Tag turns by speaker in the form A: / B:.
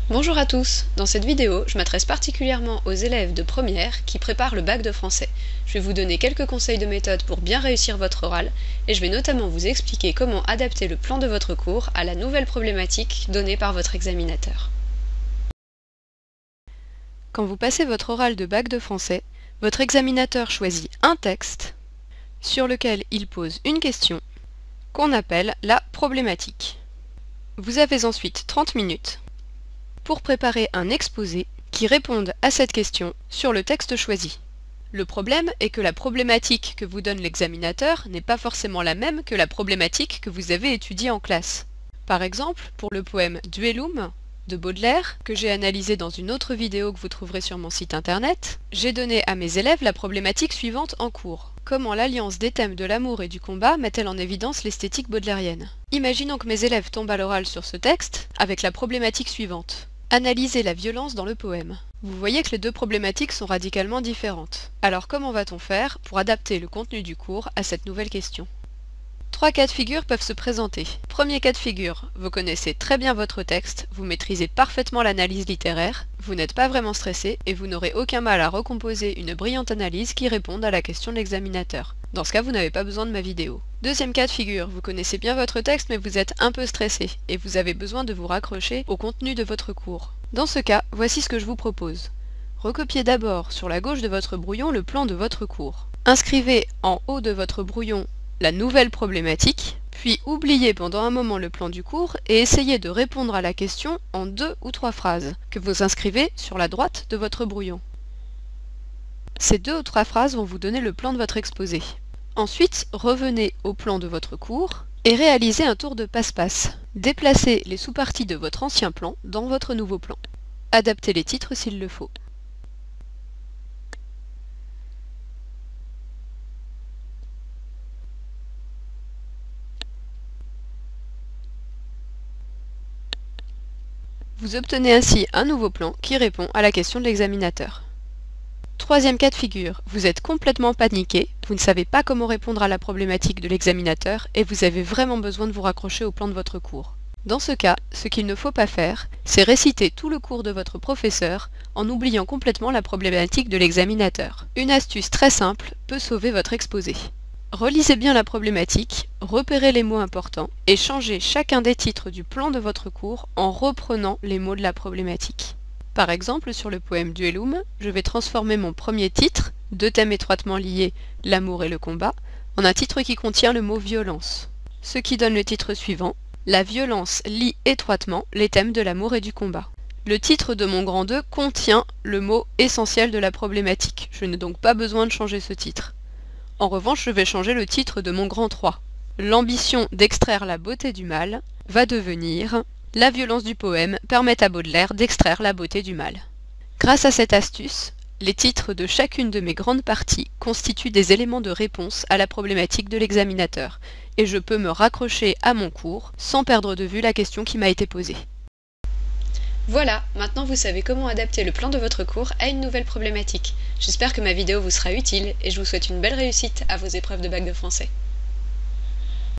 A: Bonjour à tous, dans cette vidéo, je m'adresse particulièrement aux élèves de première qui préparent le bac de français. Je vais vous donner quelques conseils de méthode pour bien réussir votre oral et je vais notamment vous expliquer comment adapter le plan de votre cours à la nouvelle problématique donnée par votre examinateur. Quand vous passez votre oral de bac de français, votre examinateur choisit un texte sur lequel il pose une question qu'on appelle la problématique. Vous avez ensuite 30 minutes pour préparer un exposé qui réponde à cette question sur le texte choisi. Le problème est que la problématique que vous donne l'examinateur n'est pas forcément la même que la problématique que vous avez étudiée en classe. Par exemple, pour le poème Duellum de Baudelaire, que j'ai analysé dans une autre vidéo que vous trouverez sur mon site internet, j'ai donné à mes élèves la problématique suivante en cours. Comment l'alliance des thèmes de l'amour et du combat met-elle en évidence l'esthétique baudelairienne? Imaginons que mes élèves tombent à l'oral sur ce texte avec la problématique suivante. Analyser la violence dans le poème. Vous voyez que les deux problématiques sont radicalement différentes. Alors comment va-t-on faire pour adapter le contenu du cours à cette nouvelle question? Trois cas de figure peuvent se présenter. Premier cas de figure, vous connaissez très bien votre texte, vous maîtrisez parfaitement l'analyse littéraire, vous n'êtes pas vraiment stressé et vous n'aurez aucun mal à recomposer une brillante analyse qui réponde à la question de l'examinateur. Dans ce cas, vous n'avez pas besoin de ma vidéo. Deuxième cas de figure, vous connaissez bien votre texte mais vous êtes un peu stressé et vous avez besoin de vous raccrocher au contenu de votre cours. Dans ce cas, voici ce que je vous propose. Recopiez d'abord sur la gauche de votre brouillon le plan de votre cours. Inscrivez en haut de votre brouillon la nouvelle problématique, puis oubliez pendant un moment le plan du cours et essayez de répondre à la question en 2 ou 3 phrases, que vous inscrivez sur la droite de votre brouillon. Ces 2 ou 3 phrases vont vous donner le plan de votre exposé. Ensuite, revenez au plan de votre cours et réalisez un tour de passe-passe. Déplacez les sous-parties de votre ancien plan dans votre nouveau plan. Adaptez les titres s'il le faut. Vous obtenez ainsi un nouveau plan qui répond à la question de l'examinateur. Troisième cas de figure, vous êtes complètement paniqué, vous ne savez pas comment répondre à la problématique de l'examinateur et vous avez vraiment besoin de vous raccrocher au plan de votre cours. Dans ce cas, ce qu'il ne faut pas faire, c'est réciter tout le cours de votre professeur en oubliant complètement la problématique de l'examinateur. Une astuce très simple peut sauver votre exposé. Relisez bien la problématique, repérez les mots importants et changez chacun des titres du plan de votre cours en reprenant les mots de la problématique. Par exemple, sur le poème Duellum, je vais transformer mon premier titre, 2 thèmes étroitement liés, l'amour et le combat, en un titre qui contient le mot violence. Ce qui donne le titre suivant, la violence lie étroitement les thèmes de l'amour et du combat. Le titre de mon grand 2 contient le mot essentiel de la problématique, je n'ai donc pas besoin de changer ce titre. En revanche, je vais changer le titre de mon grand 3. L'ambition d'extraire la beauté du mal va devenir la violence du poème permet à Baudelaire d'extraire la beauté du mal. Grâce à cette astuce, les titres de chacune de mes grandes parties constituent des éléments de réponse à la problématique de l'examinateur, et je peux me raccrocher à mon cours sans perdre de vue la question qui m'a été posée. Voilà, maintenant vous savez comment adapter le plan de votre cours à une nouvelle problématique. J'espère que ma vidéo vous sera utile et je vous souhaite une belle réussite à vos épreuves de bac de français.